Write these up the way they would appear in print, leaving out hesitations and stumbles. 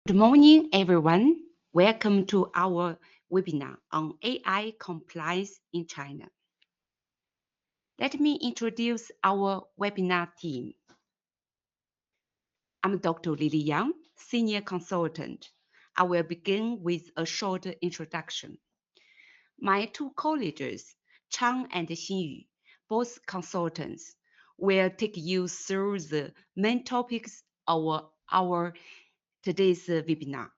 Good morning, everyone. Welcome to our webinar on AI compliance in China. Let me introduce our webinar team. I'm Dr. Lily Yang, Senior Consultant. I will begin with a short introduction. My two colleagues, Chang and Xinyu, both consultants, will take you through the main topics of our today's webinar.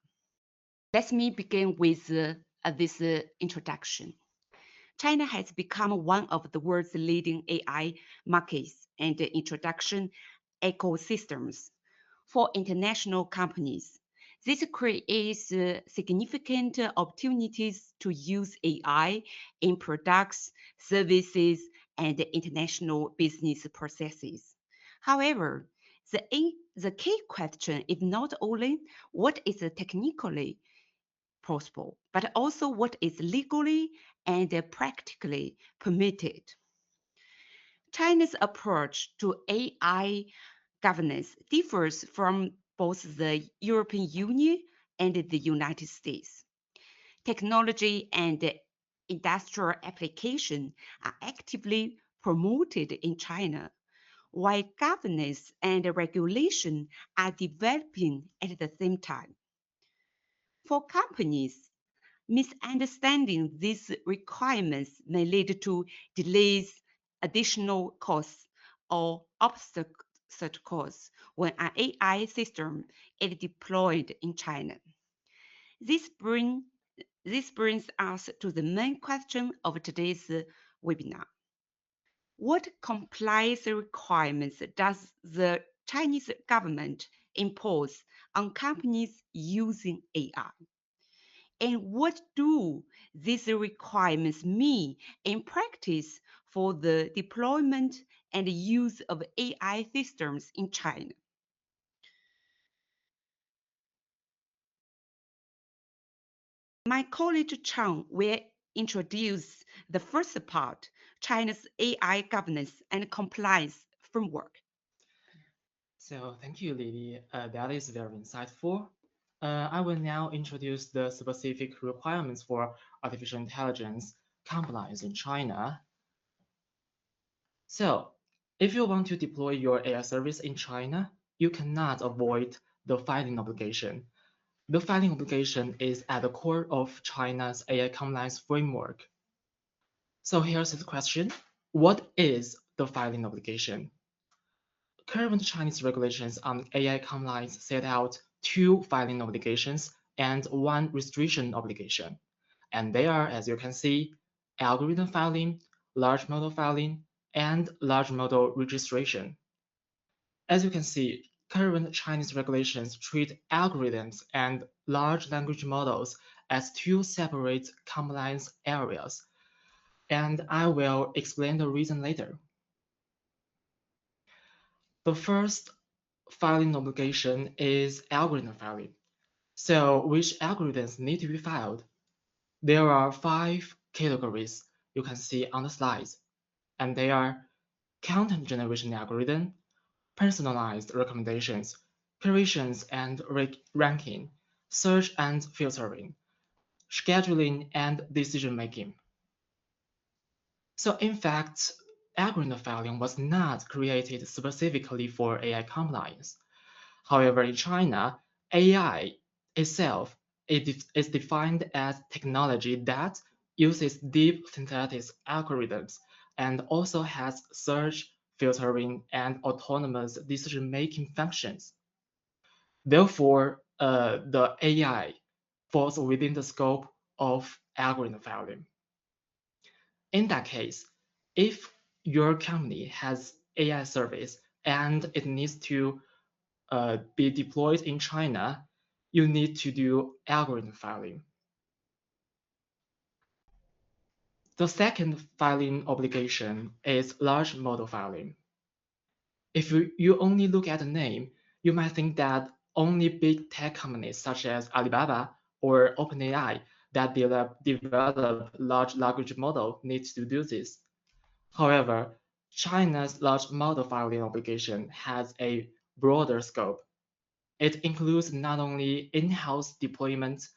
Let me begin with this introduction. China has become one of the world's leading AI markets and introduction ecosystems for international companies. This creates significant opportunities to use AI in products, services, and international business processes. However, the key question is not only what is technically possible, but also what is legally and practically permitted. China's approach to AI governance differs from both the European Union and the United States. Technology and industrial application are actively promoted in China, while governance and regulation are developing at the same time. For companies, misunderstanding these requirements may lead to delays, additional costs, or obstacles when an AI system is deployed in China. This, bring, this brings us to the main question of today's webinar. What compliance requirements does the Chinese government impose on companies using AI? And what do these requirements mean in practice for the deployment and use of AI systems in China? My colleague Chang will introduce the first part, China's AI governance and compliance framework. So thank you, Lily. That is very insightful. I will now introduce the specific requirements for artificial intelligence compliance in China. So if you want to deploy your AI service in China, you cannot avoid the filing obligation. The filing obligation is at the core of China's AI compliance framework. So here's the question. What is the filing obligation? Current Chinese regulations on AI compliance set out two filing obligations and one restriction obligation. And they are, as you can see, algorithm filing, large model filing, and large model registration. As you can see, current Chinese regulations treat algorithms and large language models as two separate compliance areas. And I will explain the reason later. The first filing obligation is algorithm filing. So which algorithms need to be filed? There are 5 categories you can see on the slides, and they are content generation algorithm, personalized recommendations, curations and ranking, search and filtering, scheduling and decision making. So in fact, algorithm filing was not created specifically for AI compliance. However, in China, AI itself is defined as technology that uses deep synthetic algorithms and also has search, filtering, and autonomous decision-making functions. Therefore, the AI falls within the scope of algorithm filing. In that case, if your company has AI service and it needs to be deployed in China, you need to do algorithm filing. The second filing obligation is large model filing. If you only look at the name, you might think that only big tech companies such as Alibaba or OpenAI that develop large language model need to do this. However, China's large model filing obligation has a broader scope. It includes not only in-house deployment,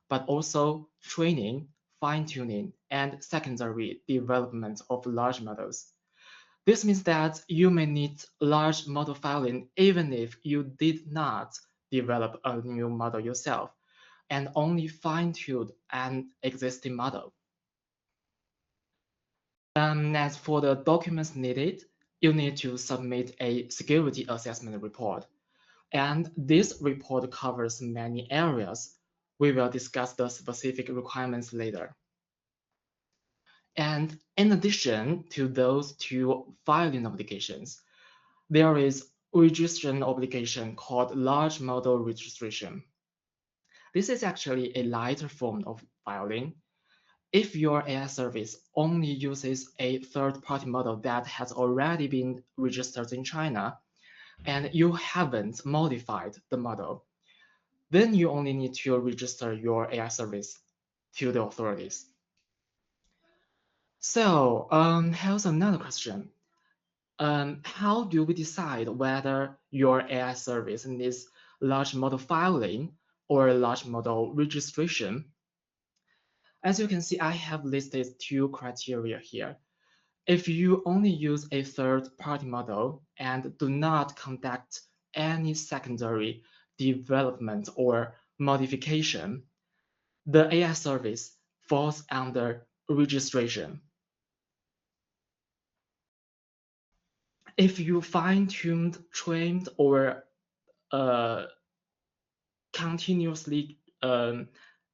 but also training, fine-tuning, and secondary development of large models. This means that you may need large model filing even if you did not develop a new model yourself and only fine-tuned an existing model. As for the documents needed, you need to submit a security assessment report. And this report covers many areas. We will discuss the specific requirements later. And in addition to those two filing obligations, there is registration obligation called large model registration. This is actually a lighter form of filing. If your AI service only uses a third-party model that has already been registered in China, and you haven't modified the model, then you only need to register your AI service to the authorities. So here's another question. How do we decide whether your AI service needs large model filing or large model registration? As you can see, I have listed two criteria here. If you only use a third-party model and do not conduct any secondary development or modification, the AI service falls under registration. If you fine-tuned, trained, or uh, continuously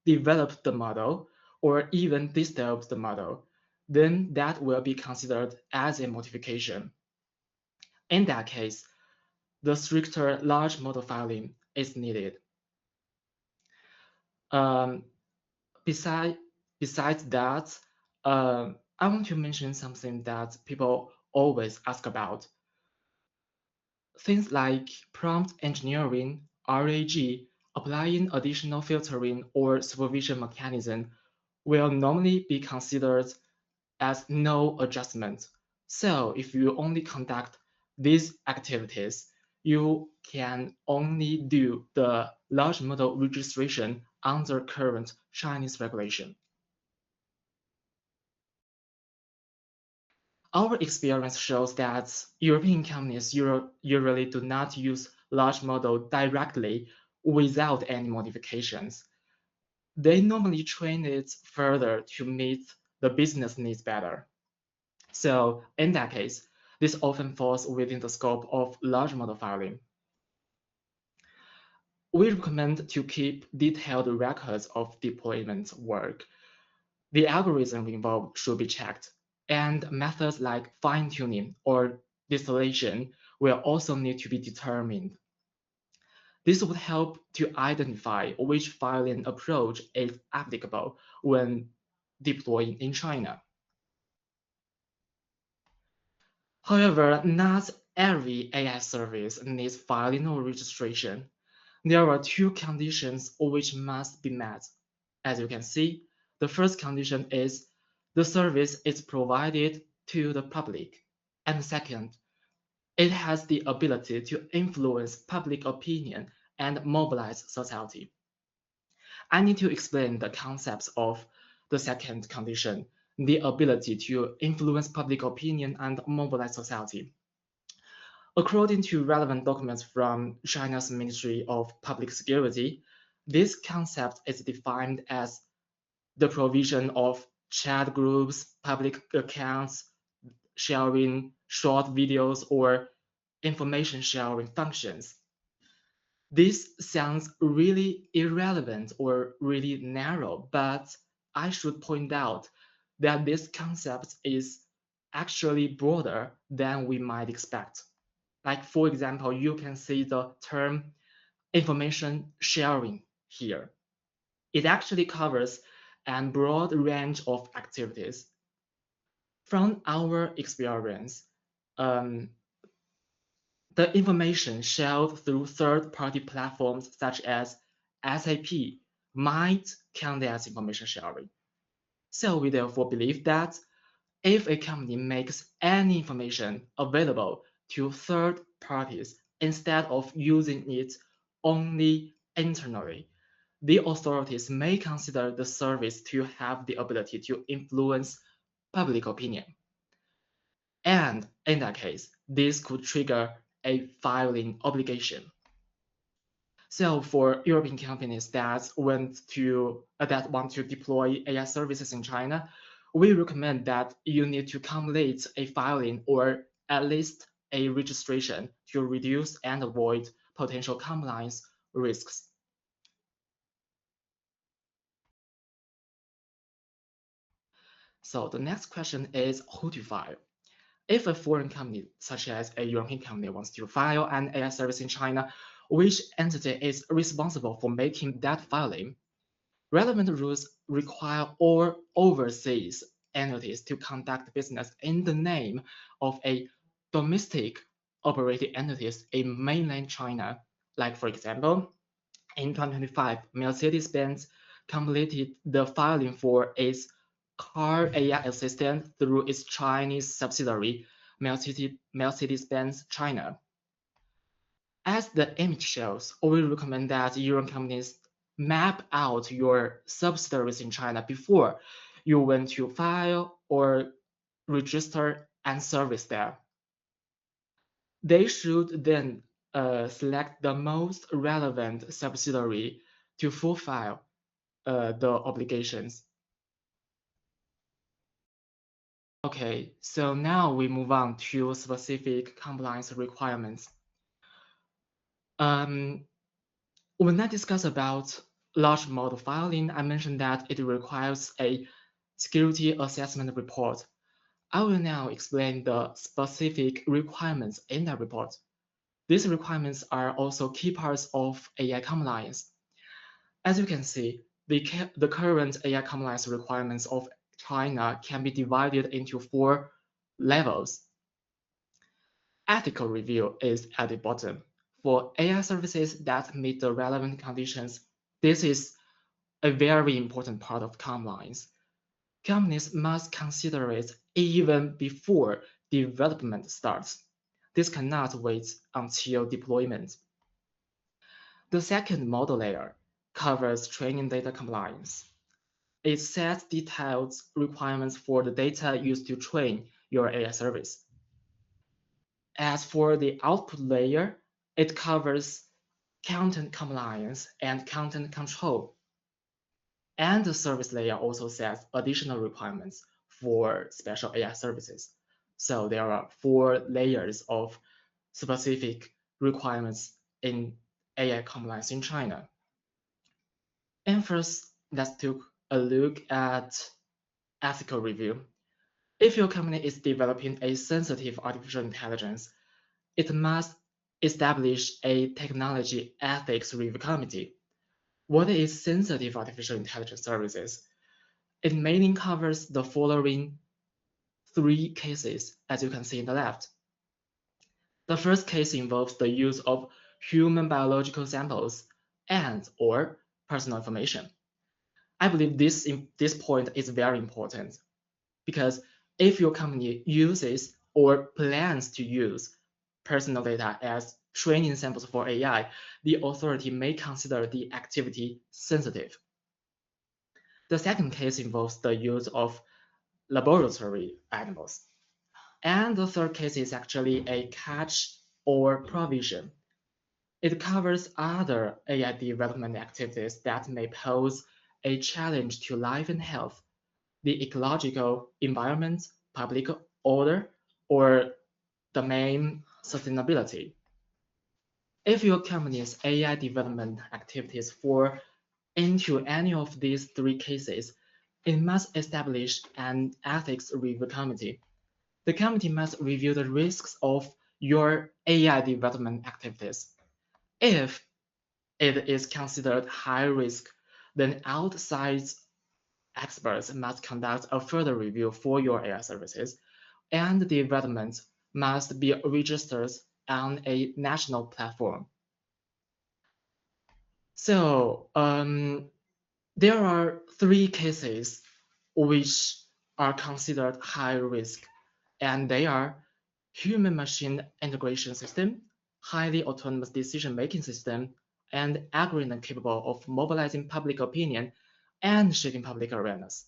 develop the model or even disturb the model, then that will be considered as a modification. In that case, the stricter large model filing is needed. Um, beside, besides that, I want to mention something that people always ask about. Things like prompt engineering, RAG, applying additional filtering or supervision mechanism will normally be considered as no adjustment. So if you only conduct these activities, you can only do the large model registration under current Chinese regulation. Our experience shows that European companies usually do not use large model directly without any modifications. They normally train it further to meet the business needs better. So in that case, this often falls within the scope of large model filing. We recommend to keep detailed records of deployment work. The algorithm involved should be checked, and methods like fine-tuning or distillation will also need to be determined. This would help to identify which filing approach is applicable when deploying in China. However, not every AI service needs filing or registration. There are two conditions which must be met. As you can see, the first condition is the service is provided to the public. And second, it has the ability to influence public opinion and mobilize society. I need to explain the concepts of the second condition, the ability to influence public opinion and mobilize society. According to relevant documents from China's Ministry of Public Security, this concept is defined as the provision of chat groups, public accounts, sharing short videos, or information sharing functions. This sounds really irrelevant or really narrow, but I should point out that this concept is actually broader than we might expect. Like, for example, you can see the term information sharing here. It actually covers a broad range of activities. From our experience, um, the information shared through third-party platforms such as SAP might count as information sharing. So we therefore believe that if a company makes any information available to third parties instead of using it only internally. The authorities may consider the service to have the ability to influence public opinion. And in that case, this could trigger a filing obligation. So for European companies that want to deploy AI services in China, we recommend that you need to complete a filing or at least a registration to reduce and avoid potential compliance risks. So the next question is who to file. If a foreign company, such as a European company, wants to file an AI service in China, which entity is responsible for making that filing? Relevant rules require all overseas entities to conduct business in the name of a domestic operating entities in mainland China. Like, for example, in 2025, Mercedes-Benz completed the filing for its car AI assistant through its Chinese subsidiary, Mercedes-Benz China. As the image shows, we recommend that European companies map out your subsidiaries in China before you went to file or register and service there. They should then select the most relevant subsidiary to fulfill the obligations. Okay, so now we move on to specific compliance requirements. Um, when I discuss about large model filing, I mentioned that it requires a security assessment report. I will now explain the specific requirements in that report. These requirements are also key parts of AI compliance. As you can see, the current AI compliance requirements of China can be divided into 4 levels. Ethical review is at the bottom. For AI services that meet the relevant conditions, this is a very important part of compliance. Companies must consider it even before development starts. This cannot wait until deployment. The second model layer covers training data compliance. It sets detailed requirements for the data used to train your AI service. As for the output layer, it covers content compliance and content control. And the service layer also sets additional requirements for special AI services. So there are 4 layers of specific requirements in AI compliance in China. And first, let's take a look at ethical review. If your company is developing a sensitive artificial intelligence, it must establish a technology ethics review committee. What is sensitive artificial intelligence services? It mainly covers the following 3 cases, as you can see in the left. The first case involves the use of human biological samples and/or personal information. I believe this point is very important because if your company uses or plans to use personal data as training samples for AI, the authority may consider the activity sensitive. The second case involves the use of laboratory animals. And the third case is actually a catch or provision. It covers other AI development activities that may pose a challenge to life and health, the ecological environment, public order, or domain sustainability. If your company's AI development activities fall into any of these 3 cases, it must establish an ethics review committee. The committee must review the risks of your AI development activities. If it is considered high risk, then outside experts must conduct a further review for your AI services, and the development must be registered on a national platform. So there are 3 cases which are considered high risk, and they are human-machine integration system, highly autonomous decision-making system, and algorithm capable of mobilizing public opinion and shaping public awareness.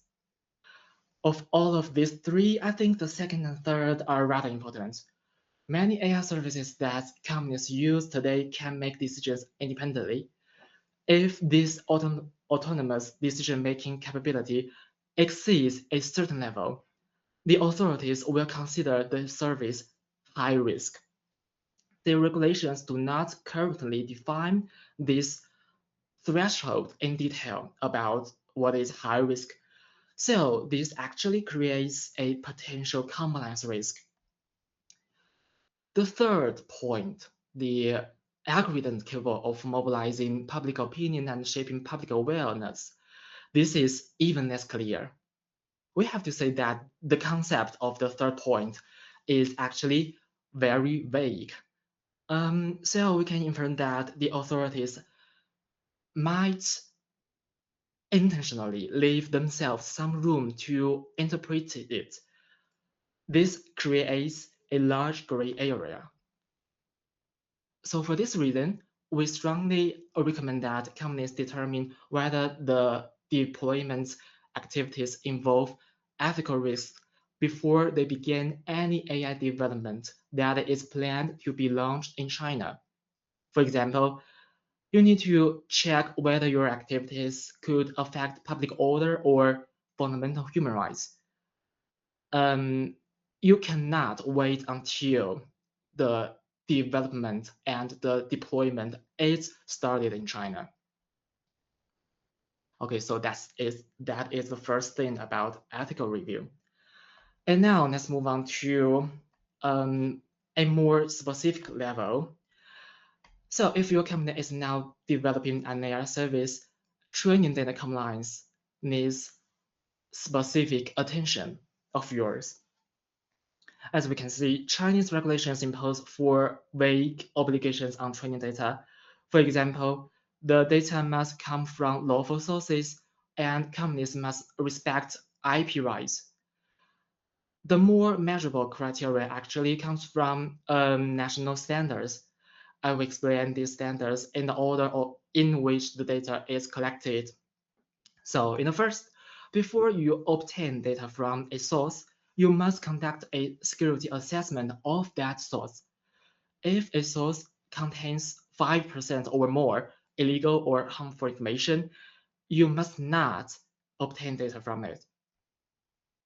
Of all of these three, I think the second and third are rather important. Many AI services that companies use today can make decisions independently. If this autonomous decision-making capability exceeds a certain level, the authorities will consider the service high risk. The regulations do not currently define this threshold in detail about what is high risk. So this actually creates a potential compliance risk. The third point, the algorithm capable of mobilizing public opinion and shaping public awareness, this is even less clear. We have to say that the concept of the third point is actually very vague. So we can infer that the authorities might intentionally leave themselves some room to interpret it. This creates a large gray area. So for this reason, we strongly recommend that companies determine whether the deployment activities involve ethical risks before they begin any AI development that is planned to be launched in China. For example, you need to check whether your activities could affect public order or fundamental human rights. Um, you cannot wait until the development and the deployment is started in China. Okay, so that is the first thing about ethical review. And now let's move on to a more specific level. So if your company is now developing an AI service, training data compliance needs specific attention of yours. As we can see, Chinese regulations impose four vague obligations on training data. For example, the data must come from lawful sources, and companies must respect IP rights. The more measurable criteria actually comes from national standards. I will explain these standards in the order in which the data is collected. So in the first, before you obtain data from a source, you must conduct a security assessment of that source. If a source contains 5% or more illegal or harmful information, you must not obtain data from it.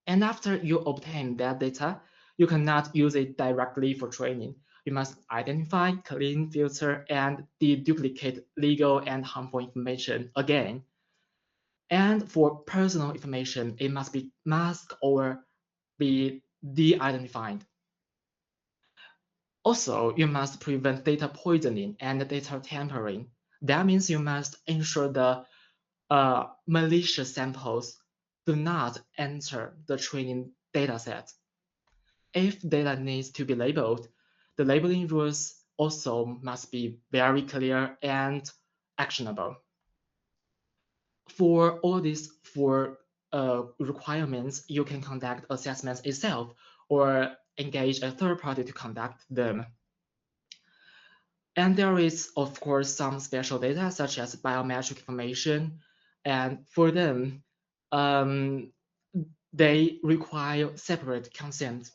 And after you obtain that data, you cannot use it directly for training. You must identify, clean, filter, and deduplicate legal and harmful information again. And for personal information, it must be masked or be de-identified. Also, you must prevent data poisoning and data tampering. That means you must ensure the malicious samples do not enter the training dataset. If data needs to be labeled, the labeling rules also must be very clear and actionable. For all these four requirements, you can conduct assessments itself or engage a third party to conduct them. And there is, of course, some special data such as biometric information. And for them, um, they require separate consent.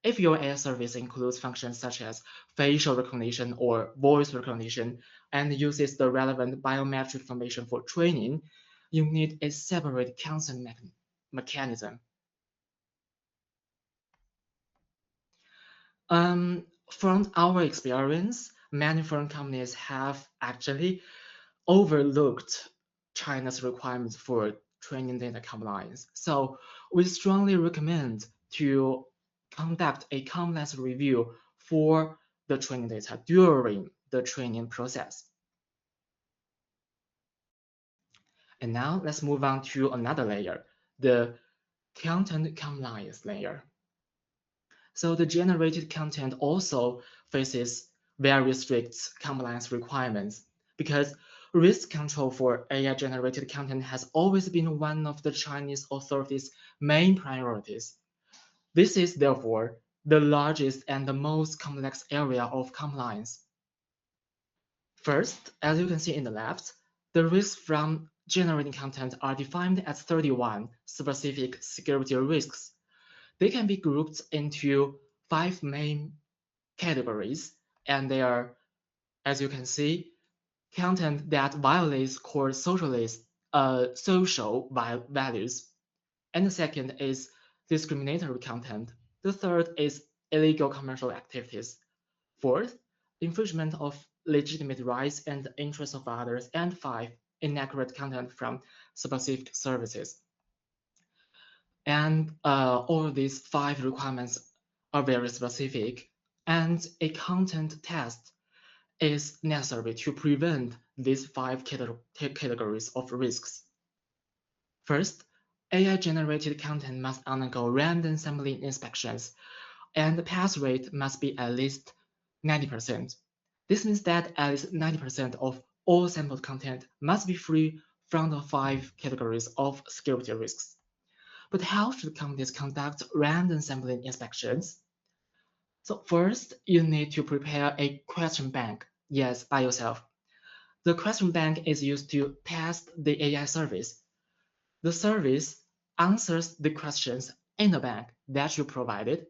If your AI service includes functions such as facial recognition or voice recognition and uses the relevant biometric information for training, you need a separate consent mechanism. From our experience, many foreign companies have actually overlooked China's requirements for training data compliance. So we strongly recommend to conduct a compliance review for the training data during the training process. And now let's move on to another layer, the content compliance layer. So the generated content also faces very strict compliance requirements because risk control for AI-generated content has always been one of the Chinese authorities' main priorities. This is therefore the largest and the most complex area of compliance. First, as you can see in the left, the risks from generating content are defined as 31 specific security risks. They can be grouped into 5 main categories, and they are, as you can see, content that violates core social values. And the second is discriminatory content. The third is illegal commercial activities. Fourth, infringement of legitimate rights and interests of others. And five, inaccurate content from specific services. And all of these 5 requirements are very specific, and a content test is necessary to prevent these 5 categories of risks. First, AI-generated content must undergo random sampling inspections, and the pass rate must be at least 90%. This means that at least 90% of all sampled content must be free from the 5 categories of security risks. But how should companies conduct random sampling inspections? So first, you need to prepare a question bank, yes, by yourself. The question bank is used to test the AI service. The service answers the questions in the bank that you provided,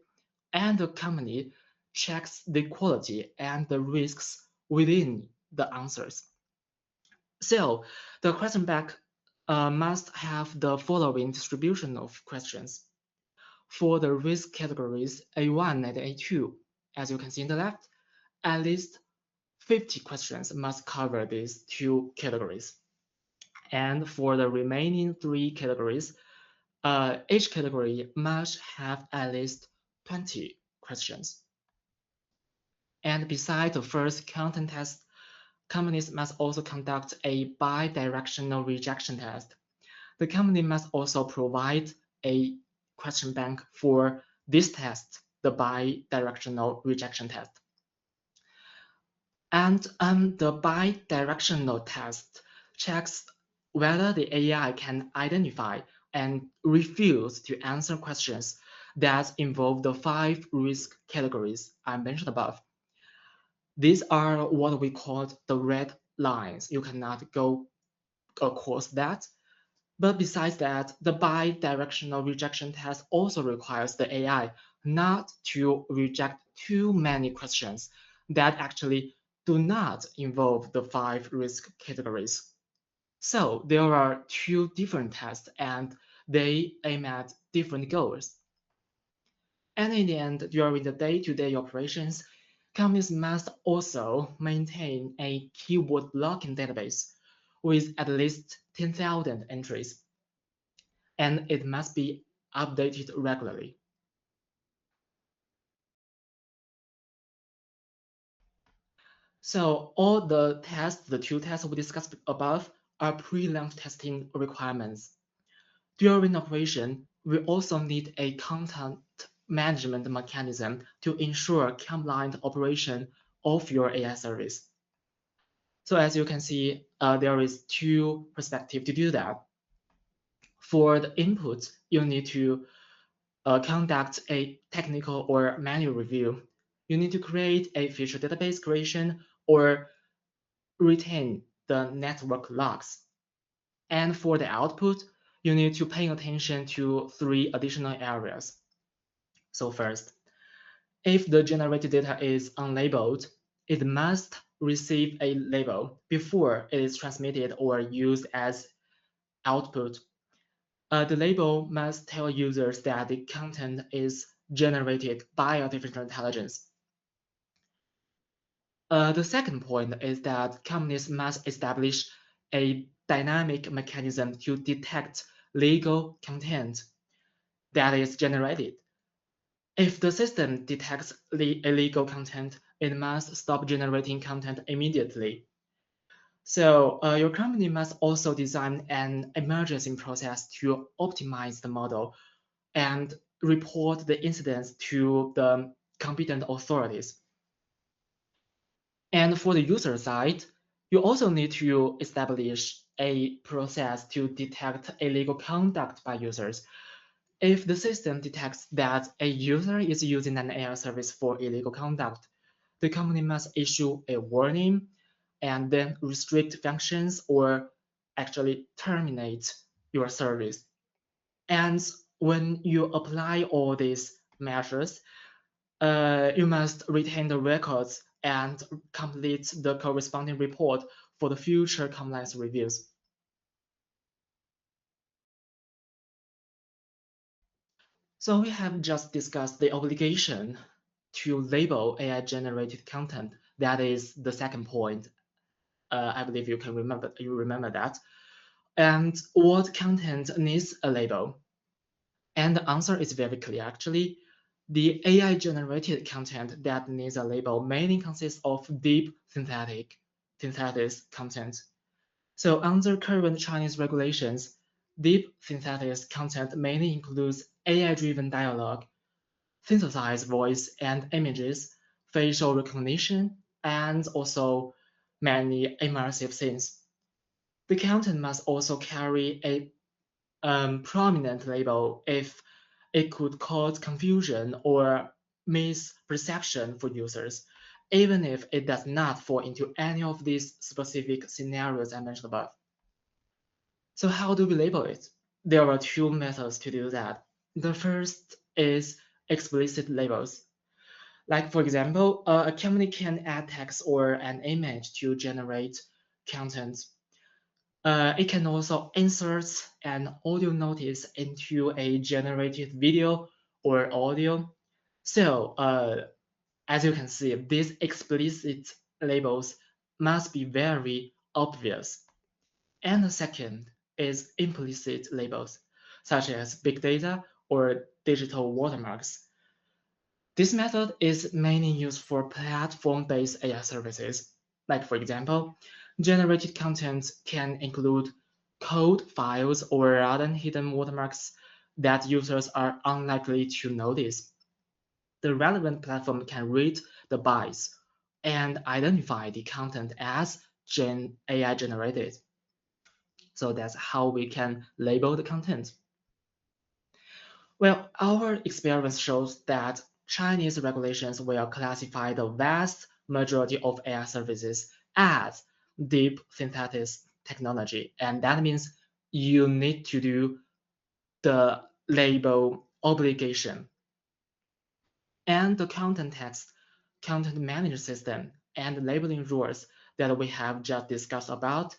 and the company checks the quality and the risks within the answers. So the question bank must have the following distribution of questions. For the risk categories A1 and A2, as you can see in the left, at least 50 questions must cover these 2 categories. And for the remaining 3 categories, each category must have at least 20 questions. And besides the first content test, companies must also conduct a bi-directional rejection test. The company must also provide a question bank for this test, the bi-directional rejection test. And the bi-directional test checks whether the AI can identify and refuse to answer questions that involve the 5 risk categories I mentioned above. These are what we call the red lines. You cannot go across that. But besides that, the bi-directional rejection test also requires the AI not to reject too many questions that actually do not involve the 5 risk categories. So there are 2 different tests and they aim at different goals. And in the end, during the day-to-day operations, companies must also maintain a keyword blocking database with at least 10,000 entries, and it must be updated regularly. So all the 2 tests we discussed above are pre-launch testing requirements. During operation, we also need a content management mechanism to ensure compliant operation of your AI service. So as you can see, there is 2 perspectives to do that. For the input, you need to conduct a technical or manual review. You need to create a feature database creation or retain the network logs. And for the output, you need to pay attention to 3 additional areas. So first, if the generated data is unlabeled, it must receive a label before it is transmitted or used as output. The label must tell users that the content is generated by artificial intelligence. The second point is that companies must establish a dynamic mechanism to detect legal content that is generated. If the system detects illegal content, it must stop generating content immediately. So your company must also design an emergency process to optimize the model and report the incidents to the competent authorities. And for the user side, you also need to establish a process to detect illegal conduct by users. If the system detects that a user is using an AI service for illegal conduct, the company must issue a warning and then restrict functions or actually terminate your service. And when you apply all these measures, you must retain the records and complete the corresponding report for the future compliance reviews. So we have just discussed the obligation to label AI-generated content. That is the second point. I believe you can remember. You remember that. And what content needs a label? And the answer is very clear. Actually, the AI-generated content that needs a label mainly consists of deep synthetic content. So under current Chinese regulations, deep synthetic content mainly includes AI-driven dialogue, synthesized voice and images, facial recognition, and also many immersive scenes. The content must also carry a prominent label if it could cause confusion or misperception for users, even if it does not fall into any of these specific scenarios I mentioned above. So how do we label it? There are two methods to do that. The first is explicit labels. Like for example, a company can add text or an image to generate content. It can also insert an audio notice into a generated video or audio. So as you can see, these explicit labels must be very obvious. And the second is implicit labels, such as big data or digital watermarks. This method is mainly used for platform-based AI services. Like for example, generated content can include code files or other hidden watermarks that users are unlikely to notice. The relevant platform can read the bytes and identify the content as AI generated. So that's how we can label the content. Well, our experience shows that Chinese regulations will classify the vast majority of AI services as deep synthetic technology. And that means you need to do the label obligation. And the content text, content management system, and labeling rules that we have just discussed about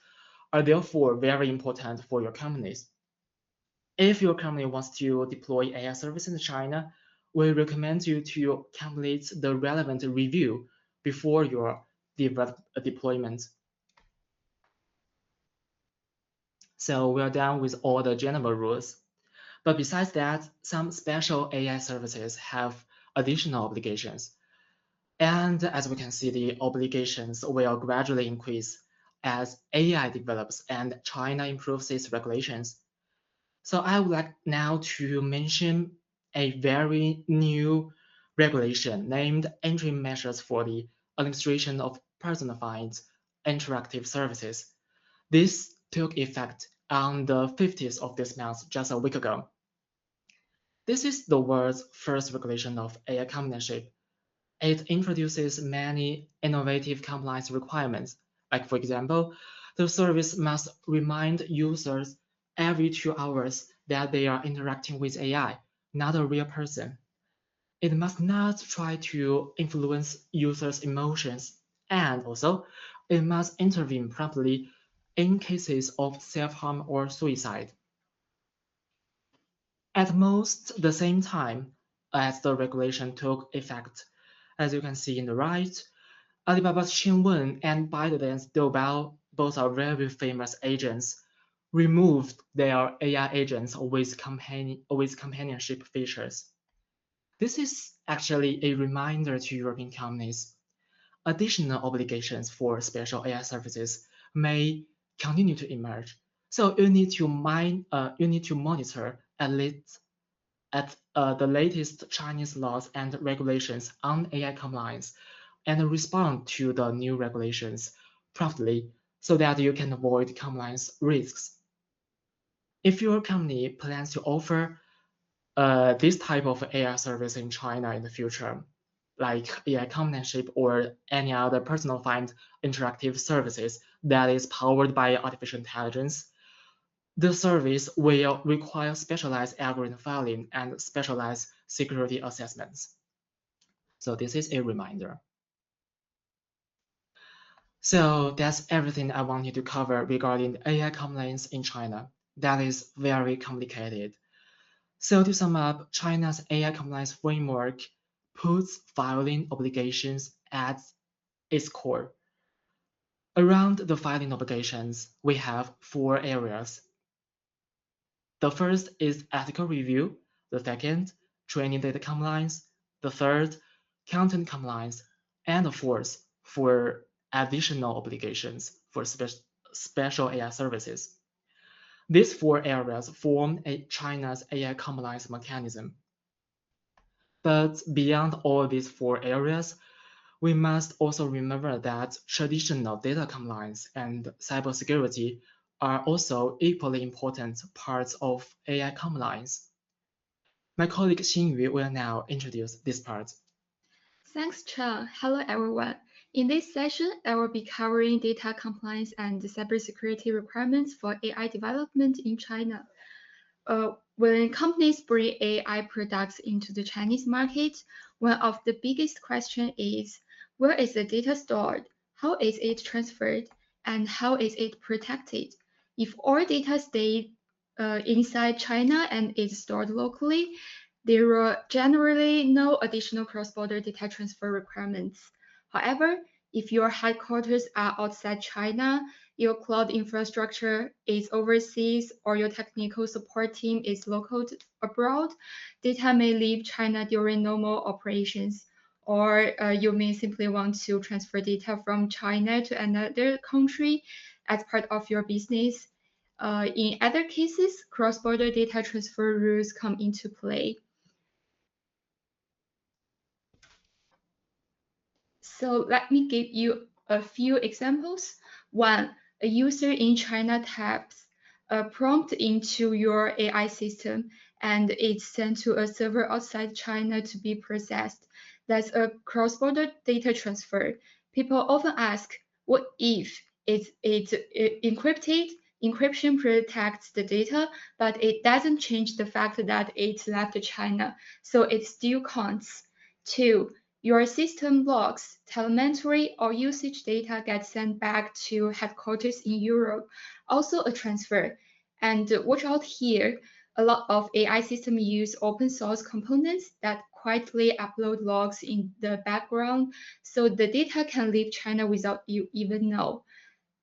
are therefore very important for your companies. If your company wants to deploy AI service in China, we recommend you to complete the relevant review before your deployment. So we are done with all the general rules. But besides that, some special AI services have additional obligations. And as we can see, the obligations will gradually increase as AI develops and China improves its regulations. So I would like now to mention a very new regulation named Entry Measures for the Administration of Personified Interactive Services. This took effect on the 15th of this month, just a week ago. This is the world's first regulation of AI companionship. It introduces many innovative compliance requirements. Like for example, the service must remind users every 2 hours that they are interacting with AI, not a real person. It must not try to influence users' emotions, and also it must intervene promptly in cases of self-harm or suicide. At most the same time as the regulation took effect, as you can see in the right, Alibaba's Qingwen and ByteDance's Doubao, both are very famous agents, removed their AI agents with companionship features. This is actually a reminder to European companies. Additional obligations for special AI services may continue to emerge. So you need to monitor at the latest Chinese laws and regulations on AI compliance and respond to the new regulations promptly so that you can avoid compliance risks. If your company plans to offer this type of AI service in China in the future, like AI companionship or any other personal-defined interactive services that is powered by artificial intelligence, the service will require specialized algorithm filing and specialized security assessments. So this is a reminder. So that's everything I wanted to cover regarding AI compliance in China. That is very complicated. So to sum up, China's AI compliance framework puts filing obligations at its core. Around the filing obligations, we have four areas. The first is ethical review, the second, training data compliance, the third, content compliance, and the fourth, for additional obligations for special AI services. These four areas form China's AI compliance mechanism. But beyond all these four areas, we must also remember that traditional data compliance and cybersecurity are also equally important parts of AI compliance. My colleague Xinyu will now introduce this part. Thanks, Chen. Hello, everyone. In this session, I will be covering data compliance and cybersecurity requirements for AI development in China. When companies bring AI products into the Chinese market, one of the biggest questions is where is the data stored, how is it transferred, and how is it protected? If all data stay inside China and is stored locally, there are generally no additional cross-border data transfer requirements. However, if your headquarters are outside China, your cloud infrastructure is overseas, or your technical support team is located abroad, data may leave China during normal operations, or you may simply want to transfer data from China to another country as part of your business. In other cases, cross-border data transfer rules come into play. So let me give you a few examples. One, a user in China types a prompt into your AI system and it's sent to a server outside China to be processed. That's a cross-border data transfer. People often ask, what if it's encrypted? Encryption protects the data, but it doesn't change the fact that it left China, so it still counts. Two, your system logs, telemetry, or usage data get sent back to headquarters in Europe, also a transfer. And watch out here, a lot of AI systems use open source components that quietly upload logs in the background, so the data can leave China without you even know.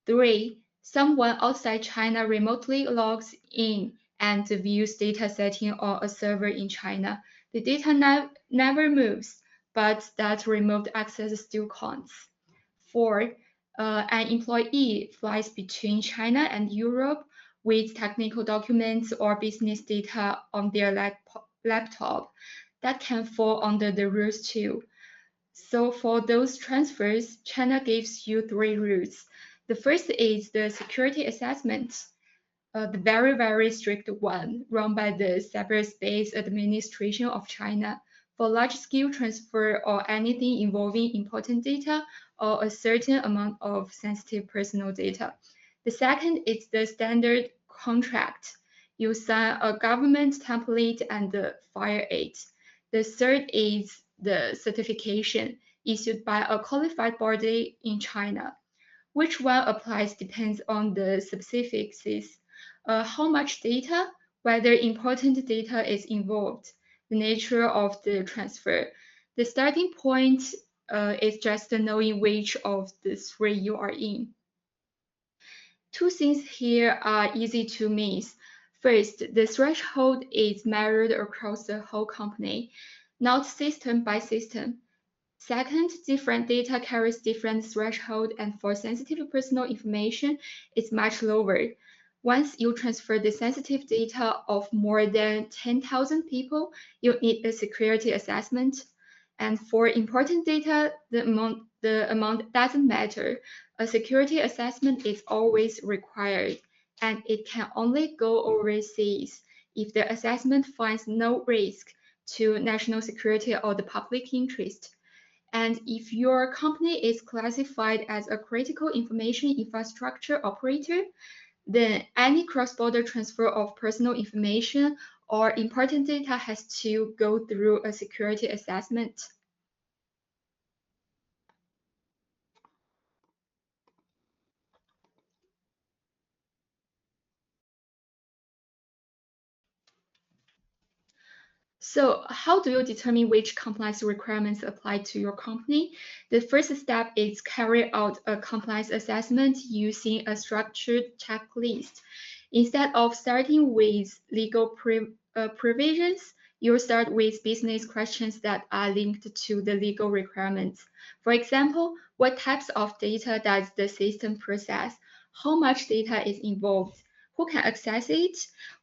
Three, someone outside China remotely logs in and views data setting on a server in China. The data never moves, but that remote access still counts. Four, an employee flies between China and Europe with technical documents or business data on their laptop. That can fall under the rules too. So for those transfers, China gives you three routes. The first is the security assessment, the very, very strict one run by the Cyberspace Administration of China for large-scale transfer or anything involving important data or a certain amount of sensitive personal data. The second is the standard contract. You sign a government template and file it. The third is the certification issued by a qualified body in China. Which one applies depends on the specifics, how much data, whether important data is involved, the nature of the transfer. The starting point is just knowing which of the three you are in. Two things here are easy to miss. First, the threshold is measured across the whole company, not system by system. Second, different data carries different threshold, and for sensitive personal information, it's much lower. Once you transfer the sensitive data of more than 10,000 people, you need a security assessment. And for important data, the amount doesn't matter. A security assessment is always required, and it can only go overseas if the assessment finds no risk to national security or the public interest. And if your company is classified as a critical information infrastructure operator, then any cross-border transfer of personal information or important data has to go through a security assessment. So how do you determine which compliance requirements apply to your company? The first step is carry out a compliance assessment using a structured checklist. Instead of starting with legal provisions, you start with business questions that are linked to the legal requirements. For example, what types of data does the system process? How much data is involved? Who can access it?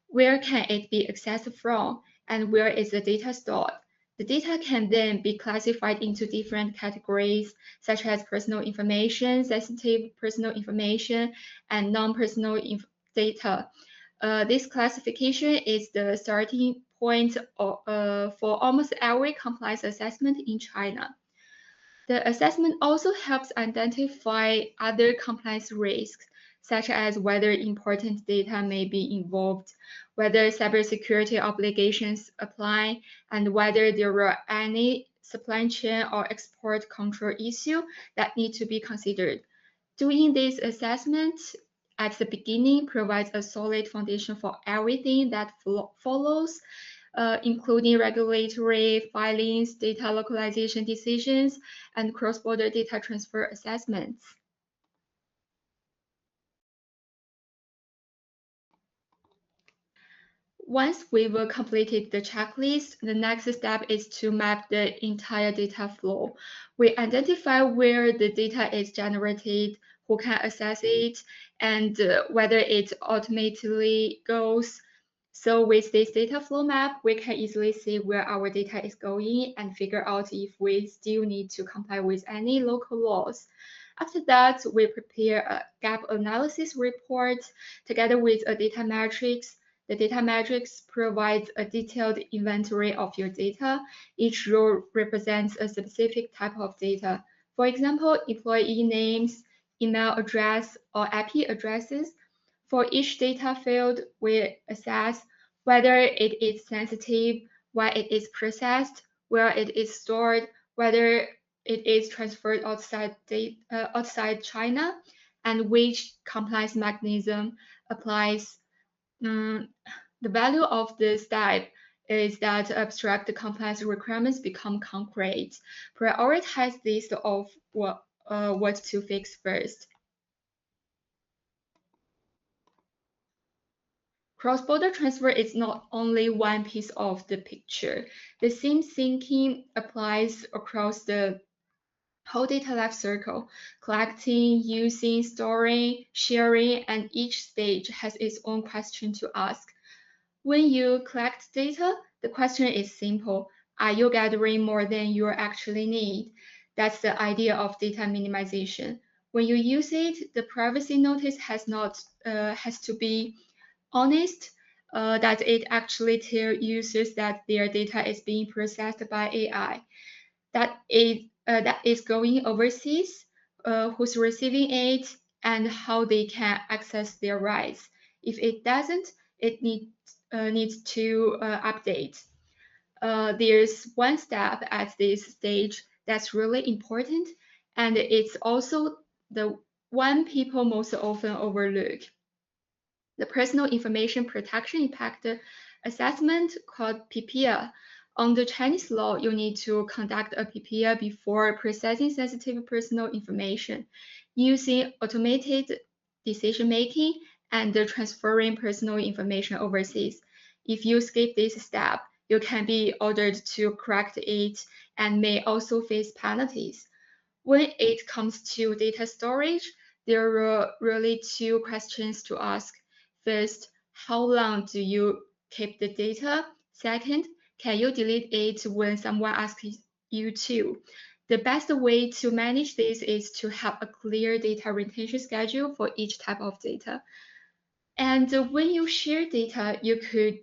Where can it be accessed from? And where is the data stored? The data can then be classified into different categories, such as personal information, sensitive personal information, and non-personal data. This classification is the starting point for almost every compliance assessment in China. The assessment also helps identify other compliance risks, such as whether important data may be involved, whether cybersecurity obligations apply, and whether there are any supply chain or export control issues that need to be considered. Doing this assessment at the beginning provides a solid foundation for everything that follows, including regulatory filings, data localization decisions, and cross-border data transfer assessments. Once we've completed the checklist, the next step is to map the entire data flow. We identify where the data is generated, who can access it, and whether it automatically goes. So with this data flow map, we can easily see where our data is going and figure out if we still need to comply with any local laws. After that, we prepare a gap analysis report together with a data matrix. The data matrix provides a detailed inventory of your data. Each row represents a specific type of data. For example, employee names, email address, or IP addresses. For each data field, we assess whether it is sensitive, why it is processed, where it is stored, whether it is transferred outside China, and which compliance mechanism applies. The value of this step is that abstract compliance requirements become concrete. Prioritize list of what to fix first. Cross-border transfer is not only one piece of the picture. The same thinking applies across the whole data life cycle. Collecting, using, storing, sharing, and each stage has its own question to ask. When you collect data, the question is simple. Are you gathering more than you actually need? That's the idea of data minimization. When you use it, the privacy notice has to be honest, that it actually tells users that their data is being processed by AI, that is going overseas, who's receiving it, and how they can access their rights. If it doesn't, it needs to update. There's one step at this stage that's really important, and it's also the one people most often overlook. The Personal Information Protection Impact Assessment, called PIPIA. Under Chinese law, you need to conduct a PIPIA before processing sensitive personal information, using automated decision-making and transferring personal information overseas. If you skip this step, you can be ordered to correct it and may also face penalties. When it comes to data storage, there are really two questions to ask. First, how long do you keep the data? Second, can you delete it when someone asks you to? The best way to manage this is to have a clear data retention schedule for each type of data. And when you share data, you could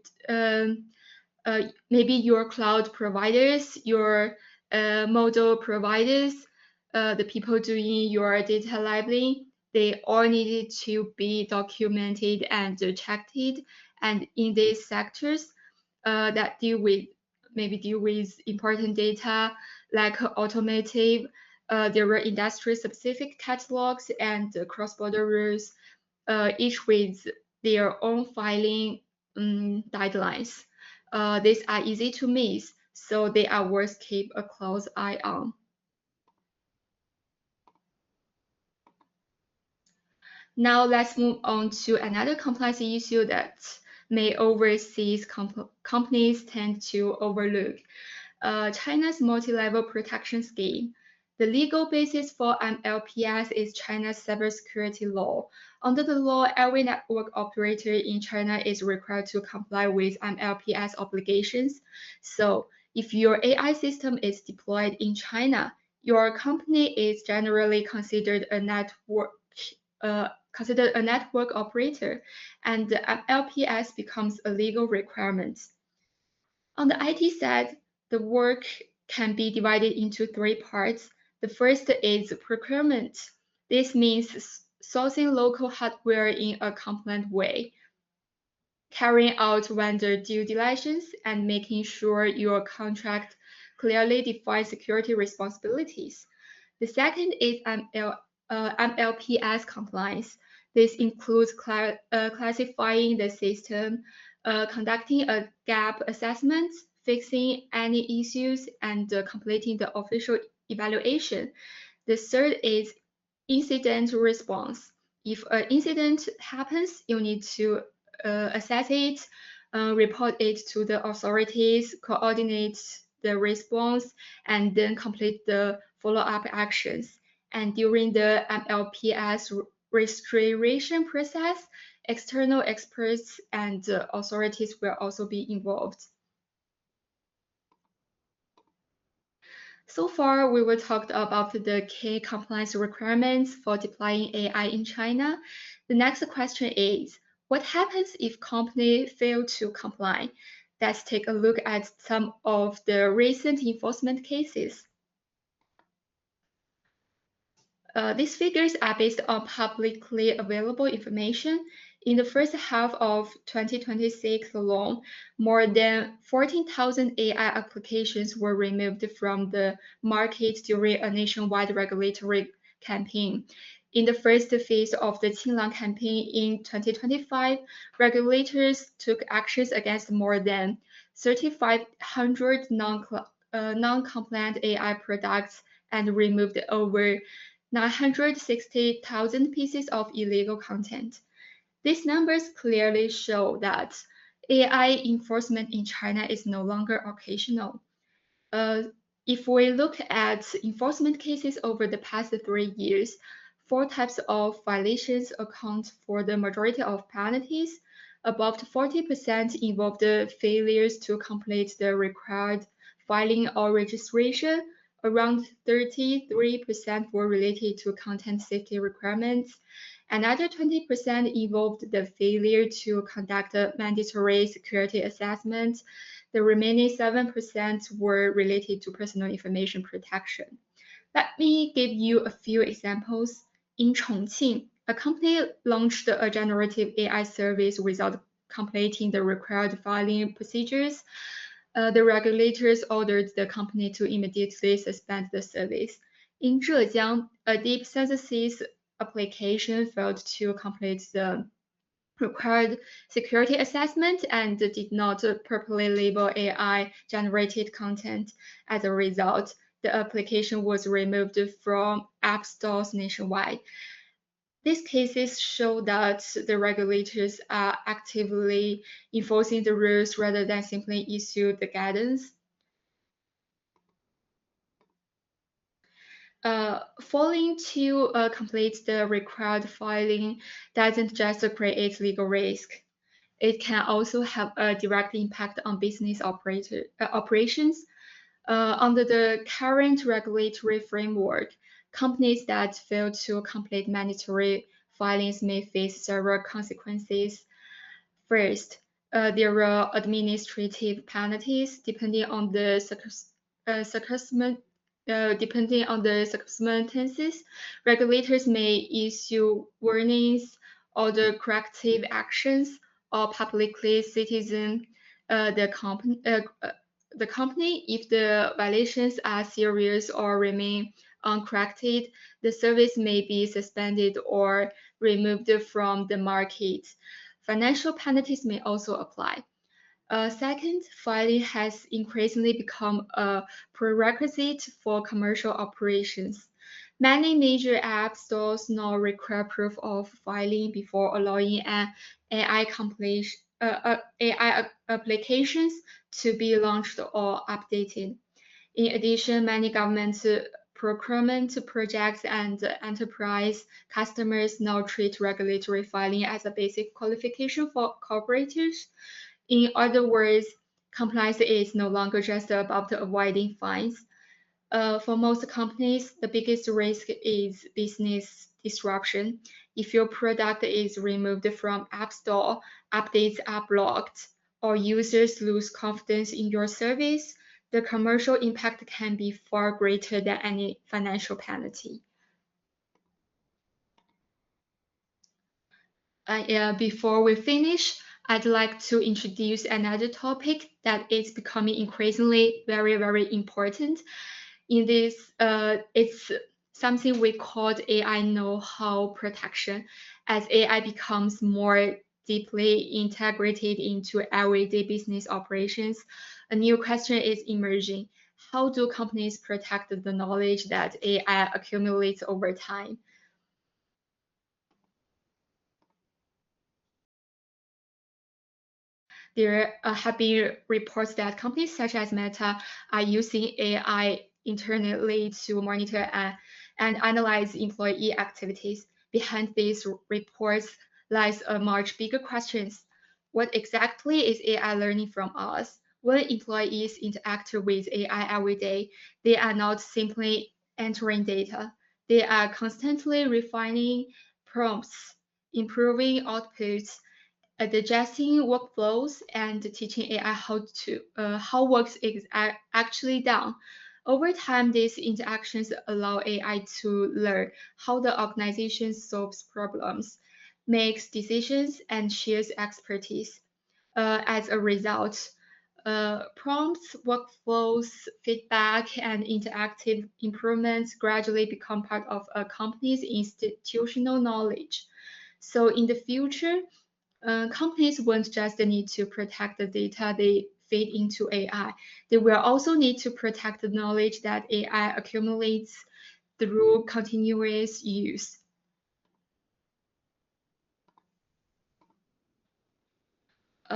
maybe your cloud providers, your model providers, the people doing your data labeling, they all needed to be documented and checked. And in these sectors that deal with important data like automotive, there were industry-specific catalogs and cross-border rules, each with their own filing deadlines. These are easy to miss, so they are worth keep a close eye on. Now let's move on to another compliance issue that may overseas companies tend to overlook. China's multi-level protection scheme. The legal basis for MLPS is China's cybersecurity law. Under the law, every network operator in China is required to comply with MLPS obligations. So, if your AI system is deployed in China, your company is generally considered a network operator, and the MLPS becomes a legal requirement. On the IT side, the work can be divided into three parts. The first is procurement. This means sourcing local hardware in a compliant way, carrying out vendor due diligence, and making sure your contract clearly defines security responsibilities. The second is MLPS compliance. This includes classifying the system, conducting a gap assessment, fixing any issues, and completing the official evaluation. The third is incident response. If an incident happens, you need to assess it, report it to the authorities, coordinate the response, and then complete the follow-up actions. And during the MLPS restoration process, external experts and authorities will also be involved. So far, we were talked about the key compliance requirements for deploying AI in China. The next question is, what happens if companies fail to comply? Let's take a look at some of the recent enforcement cases. These figures are based on publicly available information. In the first half of 2026 alone, more than 14,000 AI applications were removed from the market during a nationwide regulatory campaign. In the first phase of the Qinlang campaign in 2025, regulators took actions against more than 3,500 non-compliant AI products and removed over 960,000 pieces of illegal content. These numbers clearly show that AI enforcement in China is no longer occasional. If we look at enforcement cases over the past 3 years, 4 types of violations account for the majority of penalties. About 40% involved failures to complete the required filing or registration. Around 33% were related to content safety requirements. Another 20% involved the failure to conduct a mandatory security assessment. The remaining 7% were related to personal information protection. Let me give you a few examples. In Chongqing, a company launched a generative AI service without completing the required filing procedures. The regulators ordered the company to immediately suspend the service. In Zhejiang, a deep synthesis application failed to complete the required security assessment and did not properly label AI-generated content. As a result, the application was removed from app stores nationwide. These cases show that the regulators are actively enforcing the rules rather than simply issue the guidance. Failing to complete the required filing doesn't just create legal risk. It can also have a direct impact on business operations. Under the current regulatory framework, companies that fail to complete mandatory filings may face several consequences. First, there are administrative penalties depending on the depending on the circumstances, regulators may issue warnings, order corrective actions, or publicly citizen the company if the violations are serious or remain uncorrected. The service may be suspended or removed from the market. Financial penalties may also apply. Second, filing has increasingly become a prerequisite for commercial operations. Many major app stores now require proof of filing before allowing an AI applications to be launched or updated. In addition, many government procurement projects and enterprise customers now treat regulatory filing as a basic qualification for corporators. In other words, compliance is no longer just about avoiding fines. For most companies, the biggest risk is business disruption. If your product is removed from App Store, updates are blocked, or users lose confidence in your service, the commercial impact can be far greater than any financial penalty. Before we finish, I'd like to introduce another topic that is becoming increasingly very, very important. In this, it's something we called AI know-how protection. As AI becomes more deeply integrated into everyday business operations, a new question is emerging. How do companies protect the knowledge that AI accumulates over time? There have been reports that companies such as Meta are using AI internally to monitor and analyze employee activities. Behind these reports lies a much bigger question. What exactly is AI learning from us? When employees interact with AI every day, they are not simply entering data. They are constantly refining prompts, improving outputs, digesting workflows, and teaching AI how work is actually done. Over time, these interactions allow AI to learn how the organization solves problems, makes decisions, and shares expertise. As a result, prompts, workflows, feedback, and interactive improvements gradually become part of a company's institutional knowledge. So in the future, companies won't just need to protect the data they feed into AI. They will also need to protect the knowledge that AI accumulates through continuous use.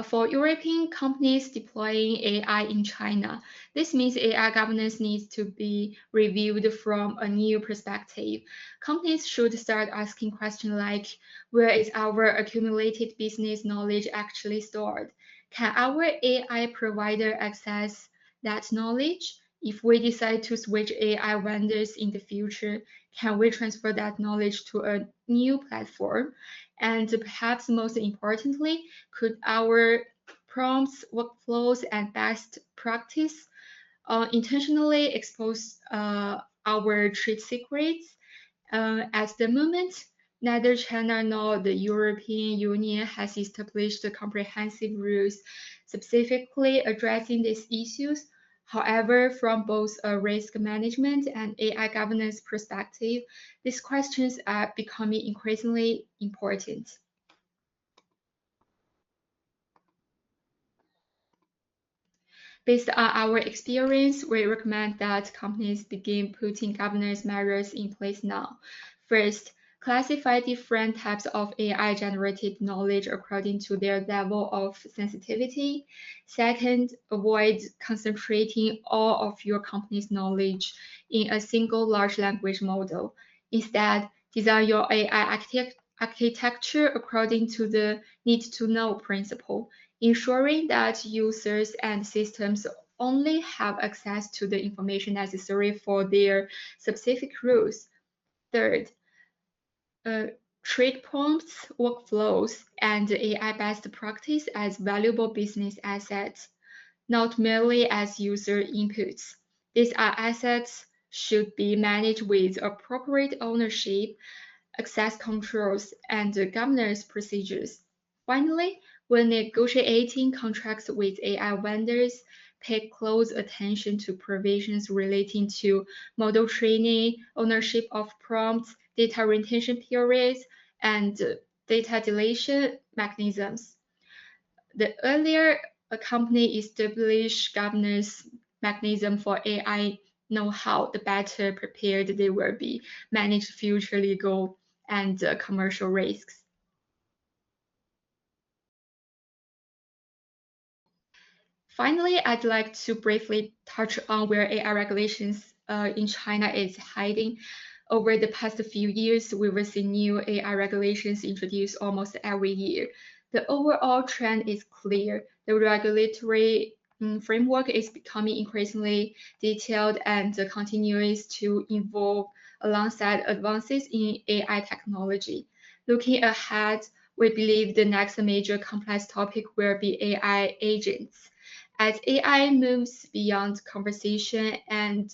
For European companies deploying AI in China, this means AI governance needs to be reviewed from a new perspective. Companies should start asking questions like, where is our accumulated business knowledge actually stored? Can our AI provider access that knowledge? If we decide to switch AI vendors in the future, can we transfer that knowledge to a new platform? And perhaps most importantly, could our prompts, workflows, and best practice intentionally expose our trade secrets? At the moment, neither China nor the European Union has established comprehensive rules specifically addressing these issues. However, from both a risk management and AI governance perspective, these questions are becoming increasingly important. Based on our experience, we recommend that companies begin putting governance measures in place now. First, classify different types of AI-generated knowledge according to their level of sensitivity. Second, avoid concentrating all of your company's knowledge in a single large language model. Instead, design your AI architecture according to the need-to-know principle, ensuring that users and systems only have access to the information necessary for their specific rules. Third, treat prompts, workflows, and AI best practice as valuable business assets, not merely as user inputs. These are assets should be managed with appropriate ownership, access controls, and governance procedures. Finally, when negotiating contracts with AI vendors, pay close attention to provisions relating to model training, ownership of prompts, data retention periods, and data deletion mechanisms. The earlier a company establishes governance mechanism for AI know-how, the better prepared they will be manage future legal and commercial risks. Finally, I'd like to briefly touch on where AI regulations in China is heading. Over the past few years, we will see new AI regulations introduced almost every year. The overall trend is clear. The regulatory framework is becoming increasingly detailed and continues to evolve alongside advances in AI technology. Looking ahead, we believe the next major complex topic will be AI agents. As AI moves beyond conversation and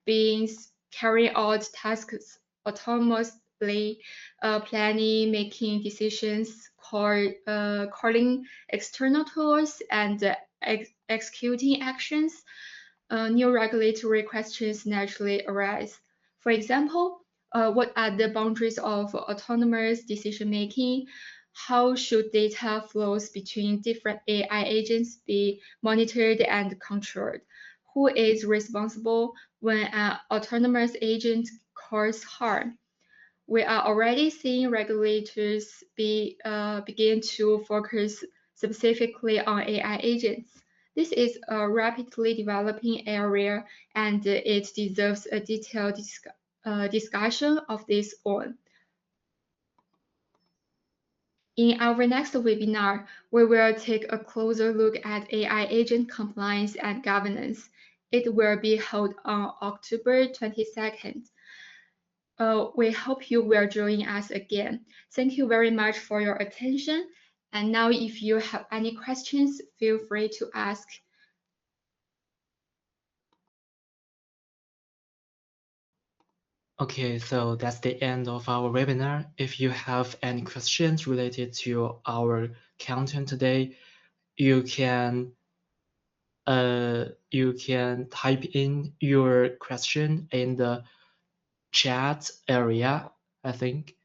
beings carrying out tasks autonomously, planning, making decisions, calling external tools, and executing actions, new regulatory questions naturally arise. For example, what are the boundaries of autonomous decision making? How should data flows between different AI agents be monitored and controlled? Who is responsible when an autonomous agent causes harm? We are already seeing regulators begin to focus specifically on AI agents. This is a rapidly developing area, and it deserves a detailed discussion of this own. In our next webinar, we will take a closer look at AI agent compliance and governance. It will be held on October 22nd. We hope you will join us again. Thank you very much for your attention. And now, if you have any questions, feel free to ask. Okay, so that's the end of our webinar. If you have any questions related to our content today, you can type in your question in the chat area, I think.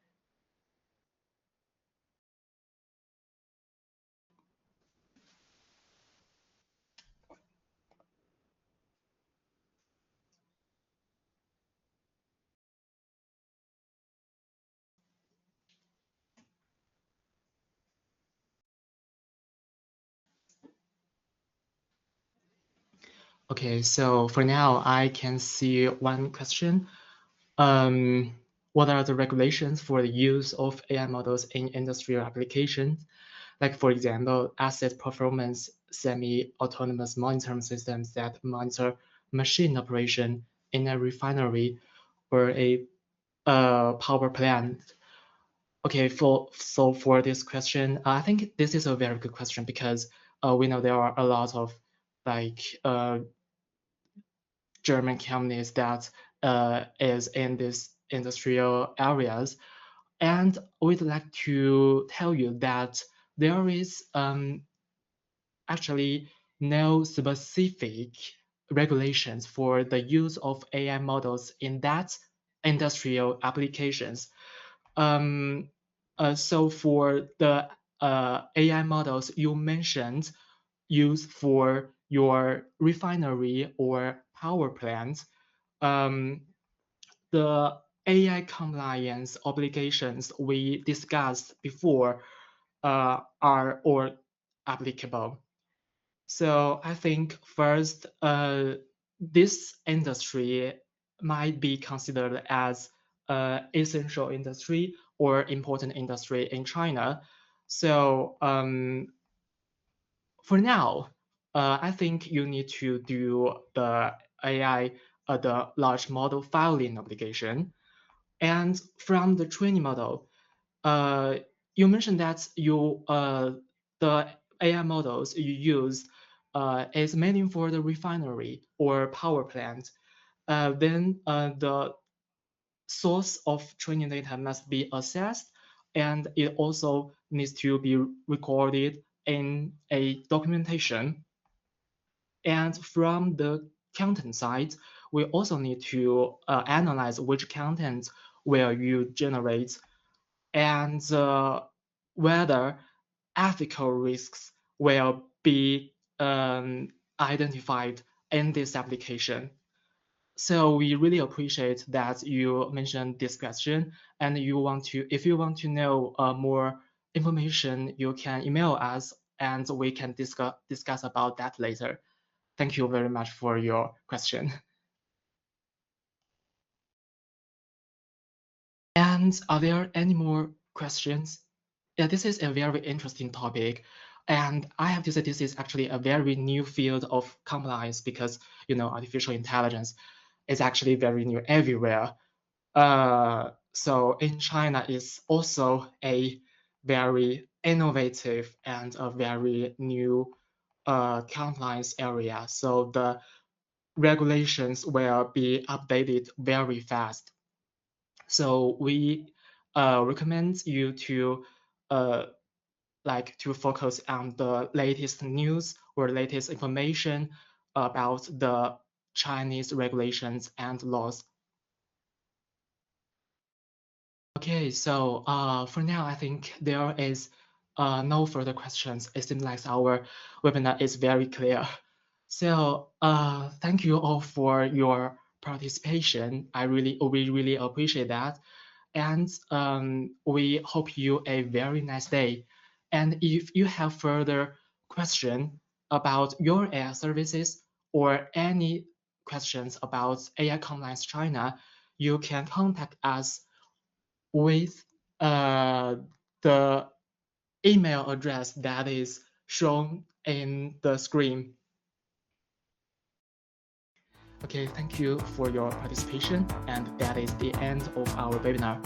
Okay, so for now, I can see one question. What are the regulations for the use of AI models in industrial applications? Like, for example, asset performance, semi-autonomous monitoring systems that monitor machine operation in a refinery or a power plant. Okay, so for this question, I think this is a very good question because we know there are a lot of like German companies that is in these industrial areas. And we'd like to tell you that there is actually no specific regulations for the use of AI models in that industrial applications. So for the AI models you mentioned used for your refinery or power plant, the AI compliance obligations we discussed before are all applicable. So I think first, this industry might be considered as essential industry or important industry in China. So for now, I think you need to do the AI, the large model filing obligation. And from the training model, you mentioned that the AI models you use is meaning for the refinery or power plant, then the source of training data must be assessed, and it also needs to be recorded in a documentation. And from the content side, we also need to analyze which content will you generate, and whether ethical risks will be identified in this application. So we really appreciate that you mentioned this question, and if you want to know more information, you can email us, and we can discuss about that later. Thank you very much for your question. And are there any more questions? Yeah, this is a very interesting topic. And I have to say this is actually a very new field of compliance because, artificial intelligence is actually very new everywhere. So in China is also a very innovative and a very new compliance area. So the regulations will be updated very fast. So we recommend you to to focus on the latest news or latest information about the Chinese regulations and laws. Okay, so for now, I think there is no further questions. It seems like our webinar is very clear. So thank you all for your participation. We really appreciate that. And we hope you a very nice day. And if you have further question about your AI services or any questions about AI Compliance China, you can contact us with the email address that is shown in the screen. Okay, thank you for your participation, and that is the end of our webinar.